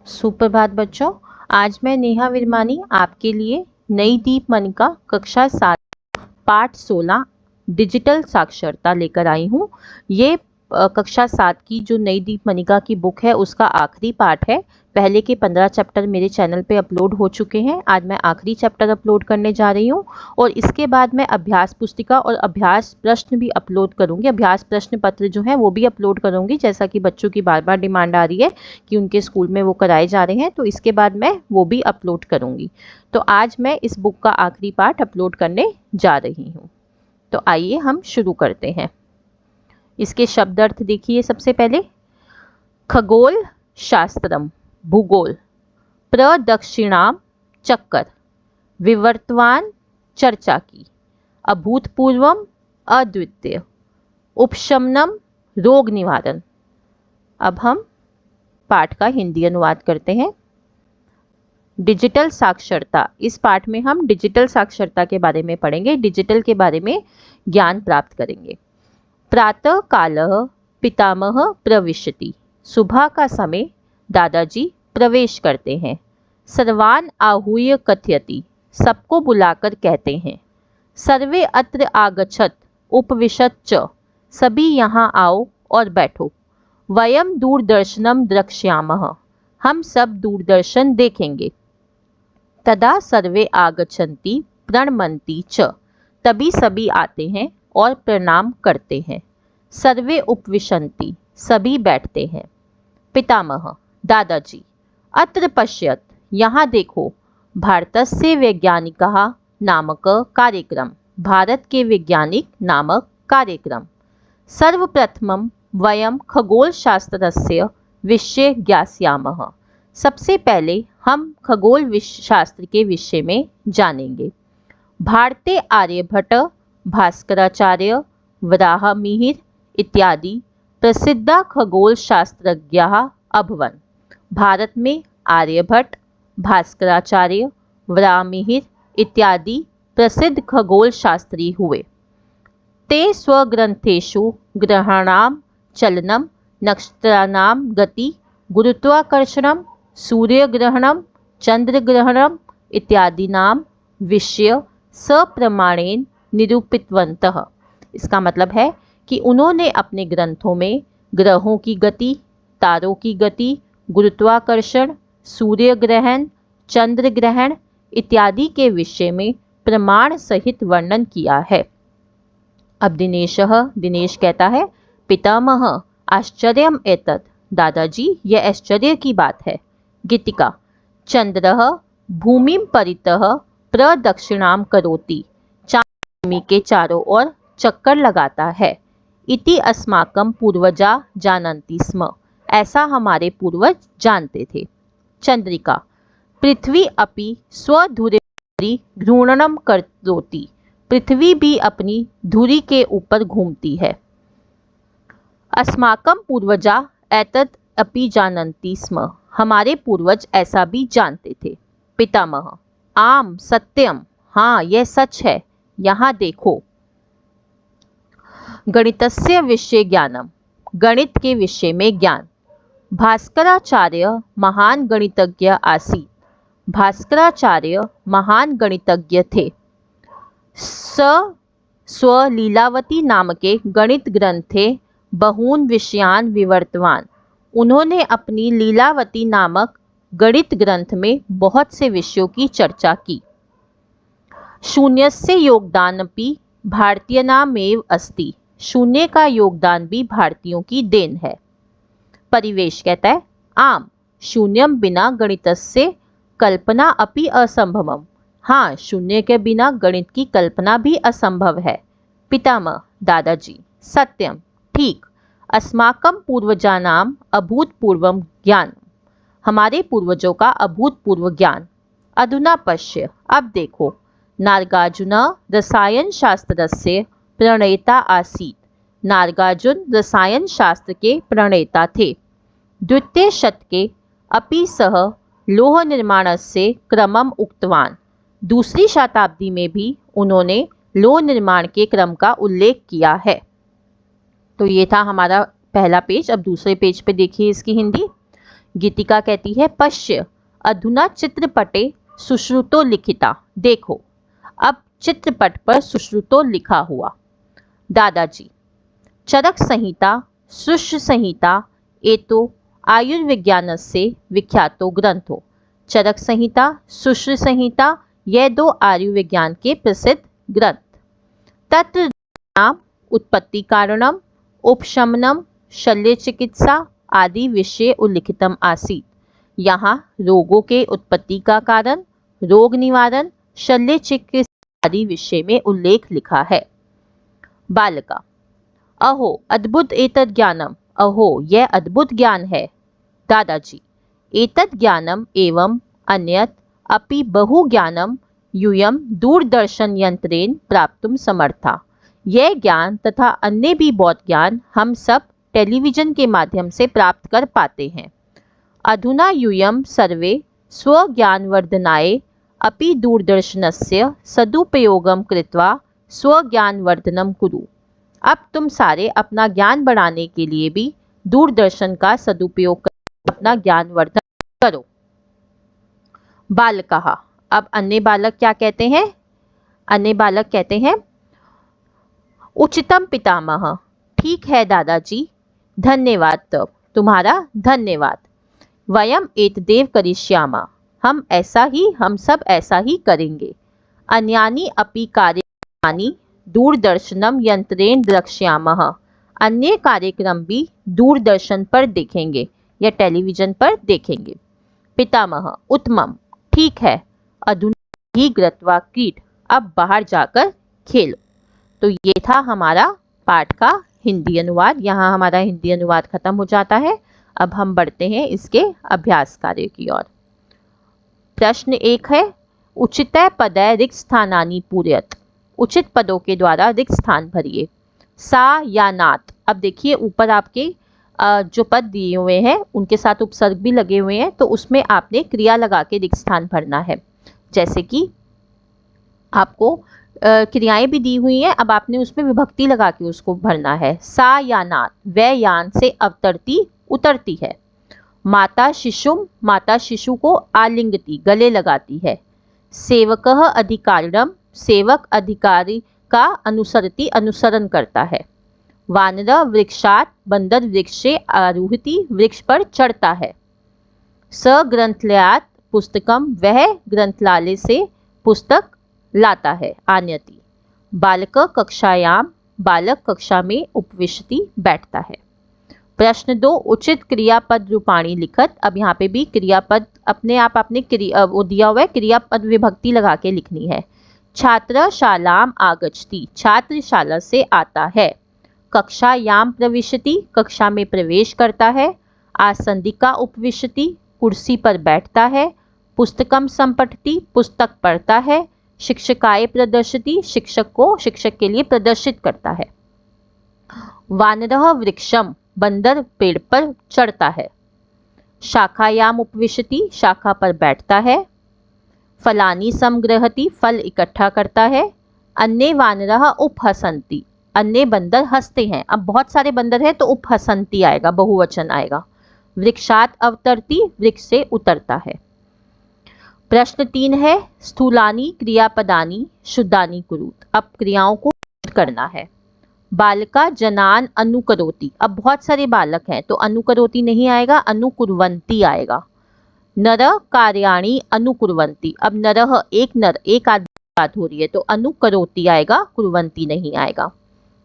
सुप्रभात बच्चों। आज मैं नेहा विरमानी आपके लिए नई दीपमणिका कक्षा 7 पाठ 16 डिजिटल साक्षरता लेकर आई हूँ। ये कक्षा 7 की जो नई दीपमणिका की बुक है उसका आखिरी पाठ है। पहले के 15 चैप्टर मेरे चैनल पे अपलोड हो चुके हैं। आज मैं आखिरी चैप्टर अपलोड करने जा रही हूँ और इसके बाद मैं अभ्यास पुस्तिका और अभ्यास प्रश्न भी अपलोड करूँगी। अभ्यास प्रश्न पत्र जो है वो भी अपलोड करूँगी, जैसा कि बच्चों की बार बार डिमांड आ रही है कि उनके स्कूल में वो कराए जा रहे हैं, तो इसके बाद मैं वो भी अपलोड करूँगी। तो आज मैं इस बुक का आखिरी पाठ अपलोड करने जा रही हूँ। तो आइए हम शुरू करते हैं। इसके शब्द अर्थ देखिए। सबसे पहले खगोल शास्त्रम भूगोल, प्रदक्षिणाम चक्कर, विवर्तवान चर्चा की, अभूतपूर्वम अद्वितीय, उपशमनम रोग निवारण। अब हम पाठ का हिंदी अनुवाद करते हैं। डिजिटल साक्षरता, इस पाठ में हम डिजिटल साक्षरता के बारे में पढ़ेंगे, डिजिटल के बारे में ज्ञान प्राप्त करेंगे। प्रातः कालः पितामह प्रविशति, सुबह का समय दादाजी प्रवेश करते हैं। सर्वान आहूय कथयति, सबको बुलाकर कहते हैं। सर्वे अत्र आगच्छत उपविशत च, सभी यहाँ आओ और बैठो। वयम दूरदर्शनम द्रक्ष्यामः, हम सब दूरदर्शन देखेंगे। तदा सर्वे आगच्छन्ति प्रणमन्ति च, तभी सभी आते हैं और प्रणाम करते हैं। सर्वे उपविशन्ति, सभी बैठते हैं। पितामह दादाजी, अत्र पश्यत, यहाँ देखो, भारतस्य वैज्ञानिकः नामक कार्यक्रम, भारत के वैज्ञानिक नामक कार्यक्रम। सर्वप्रथमं वयं खगोलशास्त्रस्य विषये ज्ञास्यामः, सबसे पहले हम खगोल शास्त्र के विषय में जानेंगे। भारते आर्यभट्ट, भास्कराचार्य, वराहमिहिर इत्यादि प्रसिद्ध खगोल शास्त्रज्ञाः अभवन्। भारत में आर्यभट्ट, भास्कराचार्य, वराहमिहिर इत्यादि प्रसिद्ध खगोल शास्त्री हुए। ते स्वग्रंथेषु ग्रहाणां चलनं, नक्षत्राणां गति, गुरुत्वाकर्षणं, सूर्यग्रहणं, चंद्रग्रहणं इत्यादीनां विषय सप्रमाणेन निरूपितवन्तः। इसका मतलब है कि उन्होंने अपने ग्रंथों में ग्रहों की गति, तारों की गति, गुरुत्वाकर्षण, सूर्य ग्रहण, चंद्र ग्रहण इत्यादि के विषय में प्रमाण सहित वर्णन किया है। अब दिनेश कहता है, पितामह आश्चर्यम एतत्, दादाजी यह आश्चर्य की बात है। गीतिका, चंद्रः भूमिं परितः प्रदक्षिणाम करोति, चांद भूमि के चारों ओर चक्कर लगाता है। इति अस्माकं पूर्वजा जानन्ति स्म, ऐसा हमारे पूर्वज जानते थे। चंद्रिका, पृथ्वी अपि स्वधुरी घूर्णनं करोति, पृथ्वी भी अपनी धुरी के ऊपर घूमती है। अस्माकं पूर्वजा एतत् अपि जानन्ति स्म, हमारे पूर्वज ऐसा भी जानते थे। पितामह, आम सत्यम, हाँ यह सच है, यहाँ देखो। गणितस्य विषये ज्ञानम, गणित के विषय में ज्ञान। भास्कराचार्य महान गणितज्ञ आसीत्, भास्कराचार्य महान गणितज्ञ थे। स्वलीलावती नामके गणित ग्रंथे बहून विषयान विवर्तवान, उन्होंने अपनी लीलावती नामक गणित ग्रंथ में बहुत से विषयों की चर्चा की। शून्यस्य योगदानपि भारतीयानामेव अस्ति, शून्य का योगदान भी भारतीयों की देन है। परिवेश कहता है, आम शून्यम बिना गणितस्य कल्पना अपि असंभवम, हाँ शून्य के बिना गणित की कल्पना भी असंभव है। पितामह दादाजी, सत्यम ठीक, अस्माकं पूर्वजानाम अभूतपूर्वम ज्ञान, हमारे पूर्वजों का अभूतपूर्व ज्ञान। अधुना पश्य, अब देखो, नागार्जुन रसायन शास्त्रस्य प्रणेता आसीत्, नागार्जुन रसायन शास्त्र के प्रणेता थे। द्वितीय शतके अपि सः लोह निर्माणस्य क्रमम उक्तवान्, दूसरी शताब्दी में भी उन्होंने लोह निर्माण के क्रम का उल्लेख किया है। तो ये था हमारा पहला पेज। अब दूसरे पेज पे देखिए इसकी हिंदी। गीतिका कहती है पश्य अधुना चित्रपटे सुश्रुतो लिखिता, देखो अब चित्रपट पर सुश्रुतो लिखा हुआ। दादाजी चरक संहिता सुश्र संहिता एतो आयुर्विज्ञानस्य विख्यातो ग्रंथो। चरक संहिता सुश्र संहिता यह दो आयुर्विज्ञान के प्रसिद्ध ग्रंथ। तत्र नाम उत्पत्ति कारणम उपशमनम शल्य चिकित्सा आदि विषय उल्लिखितम आसीत्। यहाँ रोगों के उत्पत्ति का कारण, रोग निवारण, शल्य चिकित्सा आदि विषय में उल्लेख लिखा है। बालका अहो अद्भुत एतद् ज्ञानम, अहो यह अद्भुत ज्ञान है। दादाजी एतद् ज्ञानम एवं अन्यत् अपि बहु ज्ञानम यूयम दूरदर्शन यंत्रेण प्राप्तुम समर्था। यह ज्ञान तथा अन्य भी बहुत ज्ञान हम सब टेलीविजन के माध्यम से प्राप्त कर पाते हैं। अधुना यूयम सर्वे स्वज्ञानवर्धनाय अपि दूरदर्शनस्य सदुपयोगम कृत्वा स्वज्ञानवर्धनम कुरु। अब तुम सारे अपना ज्ञान बढ़ाने के लिए भी दूरदर्शन का सदुपयोग कर अपना ज्ञानवर्धन करो। बालकः अब अन्य बालक क्या कहते हैं? अन्य बालक कहते हैं उचितम पितामह, ठीक है दादाजी, धन्यवाद, तब तुम्हारा धन्यवाद। वयम एतदेव करिष्यामः, हम सब ऐसा ही करेंगे। अन्यानि अपि कार्याणि दूरदर्शनम यंत्रेण द्रक्ष्यामः, अन्य कार्यक्रम भी दूरदर्शन पर देखेंगे या टेलीविजन पर देखेंगे। पितामह उत्तमम, ठीक है। अधुना ही गृत्वा क्रीड, अब बाहर जाकर खेलो। तो ये था हमारा पाठ का हिंदी अनुवाद। यहाँ हमारा हिंदी अनुवाद खत्म हो जाता है। अब हम बढ़ते हैं इसके अभ्यास कार्य की ओर। प्रश्न 1 है उचित पदय रिक्त स्थानानि पूरयत। उचित पदों के द्वारा रिक्त स्थान भरिए। सा या नात। अब देखिए ऊपर आपके जो पद दिए हुए हैं उनके साथ उपसर्ग भी लगे हुए हैं, तो उसमें आपने क्रिया लगा के रिक्त स्थान भरना है। जैसे कि आपको क्रियाएं भी दी हुई हैं, अब आपने उसमें विभक्ति लगा के उसको भरना है। सा या नात, वह यान से अवतरती उतरती है। माता शिशुम, माता शिशु को आलिंगती गले लगाती है। सेवकः अधिकारिणम, सेवक अधिकारी का अनुसरती अनुसरण करता है। वानर वृक्षात, बंदर वृक्ष से आरोहति वृक्ष पर चढ़ता है। स ग्रंथलयात पुस्तकम, वह ग्रंथालय से पुस्तक लाता है। आनयति। बालक कक्षायाम, बालक कक्षा में उपविशति बैठता है। प्रश्न 2 उचित क्रियापद रूपाणी लिखत। अब यहाँ पे भी क्रियापद अपने आप आपने वो दिया हुआ है, क्रियापद विभक्ति लगा के लिखनी है। छात्र शालाम आगच्छति, छात्र शाला से आता है। कक्षायाम प्रविशति, कक्षा में प्रवेश करता है। आसंदिका उपविशति, कुर्सी पर बैठता है। पुस्तकम संपठति, पुस्तक पढ़ता है। शिक्षकाय प्रदर्शति, शिक्षक को शिक्षक के लिए प्रदर्शित करता है। वानरः वृक्षम, बंदर पेड़ पर चढ़ता है। शाखायाम उपविशति, शाखा पर बैठता है। फलानी संग्रहति, फल इकट्ठा करता है। अन्य वानरः उपहसन्ति, अन्य बंदर हंसते हैं। अब बहुत सारे बंदर हैं तो उपहसन्ति आएगा, बहुवचन आएगा। वृक्षात अवतरति, वृक्ष से उतरता है। प्रश्न 3 है स्थूलानी क्रियापदानी शुद्धानी कुरुत। अब क्रियाओं को करना है। बालका जनान अनुकरोति, अब बहुत सारे बालक हैं तो अनुकरोति नहीं आएगा, अनुकुर्वन्ति आएगा। नर कार्याणि अनुकुर्वन्ति, अब नरः एक नर, एक आदमी बात हो रही है तो अनुकरोति आएगा, कुर्वन्ति नहीं आएगा।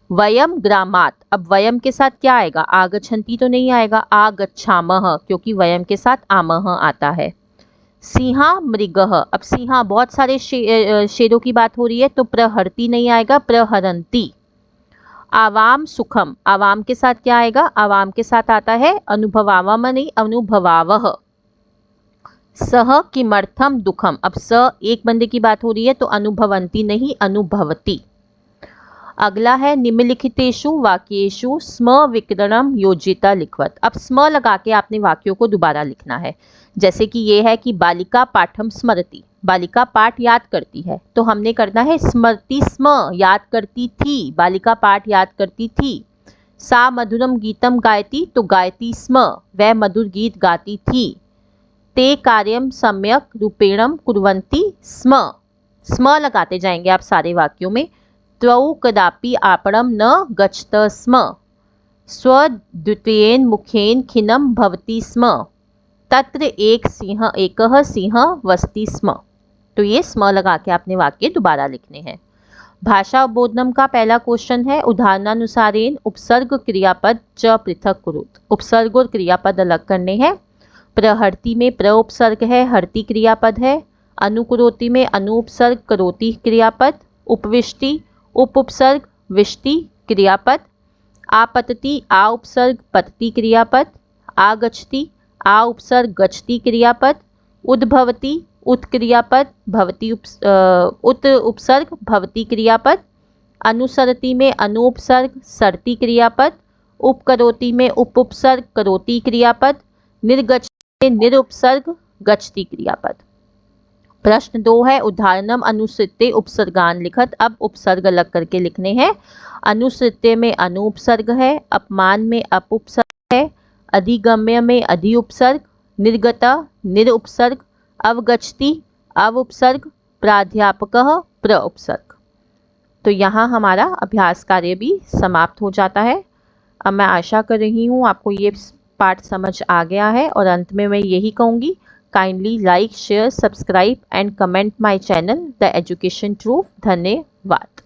वयम ग्रामात, अब वयम के साथ क्या आएगा? आगच्छन्ति तो नहीं आएगा, आगच्छामः, क्योंकि वयम के साथ आमः आता है। सिंहा मृगः, अब सिंहा बहुत सारे शेरों की बात हो रही है तो प्रहरती नहीं आएगा, प्रहरन्ति। आवाम सुखम, आवाम के साथ क्या आएगा? आवाम के साथ आता है अनुभवावम नहीं, अनुभवावह। सह किमर्थम दुखम, अब स एक बंदे की बात हो रही है तो अनुभवन्ति नहीं, अनुभवती। अगला है निम्नलिखितेषु वाक्येषु स्म विकरणम योजिता लिखवत। अब स्म लगा के आपने वाक्यों को दोबारा लिखना है। जैसे कि ये है कि बालिका पाठम स्मरति, बालिका पाठ याद करती है, तो हमने करना है स्मरति स्म, याद करती थी, बालिका पाठ याद करती थी। सा मधुरम गीतम गायती, तो गायती स्म, वह मधुर गीत गाती थी। ते कार्यम सम्यक रूपेणम कुर्वन्ति स्म, स्म लगाते जाएंगे आप सारे वाक्यों में। त्वौ कदापि आपणम न गच्छत स्म, स्वद्वितीयेन मुखेन खिन्नं भवति स्म, तत्र एकः सिंहः वसति स्म। तो ये स्म लगा के आपने वाक्य दोबारा लिखने हैं। भाषा अवबोधनम का पहला क्वेश्चन है, उदाहरणानुसारेण उपसर्ग क्रियापद च पृथक कुरुत। उपसर्ग और क्रियापद अलग करने हैं। प्रहर्ति में प्र उपसर्ग है, हर्ति क्रियापद है। अनुकुरोति में अनु उपसर्ग, करोति क्रियापद। उपविष्टि उप उपसर्ग, विष्टि क्रियापद। आपतति आ उपसर्ग, पतति क्रियापद। आगच्छति आ उपसर्ग, गच्छति क्रियापद। उद्भवति उत क्रियापद, भवति उत उपसर्ग, भवति क्रियापद। अनुसरति में अनु उपसर्ग, सरति क्रियापद। उपकरोति में उप उपसर्ग, करोति क्रियापद। निर्गच्छति में निर उपसर्ग, गच्छति क्रियापद। प्रश्न 2 है, उदाहरणम अनुसृत्य उपसर्गान लिखत। अब उपसर्ग अलग करके लिखने हैं। अनुसृत्य में अनु उपसर्ग है, अपमान में अप उपसर्ग है, अधिगम्य में अधि उपसर्ग, निर्गता निर उपसर्ग, अवगच्छति अव उपसर्ग, प्राध्यापकः प्र उपसर्ग। तो यहाँ हमारा अभ्यास कार्य भी समाप्त हो जाता है। अब मैं आशा कर रही हूँ आपको ये पाठ समझ आ गया है, और अंत में मैं यही कहूँगी, kindly like, share, subscribe and comment my channel the education truth. धन्यवाद।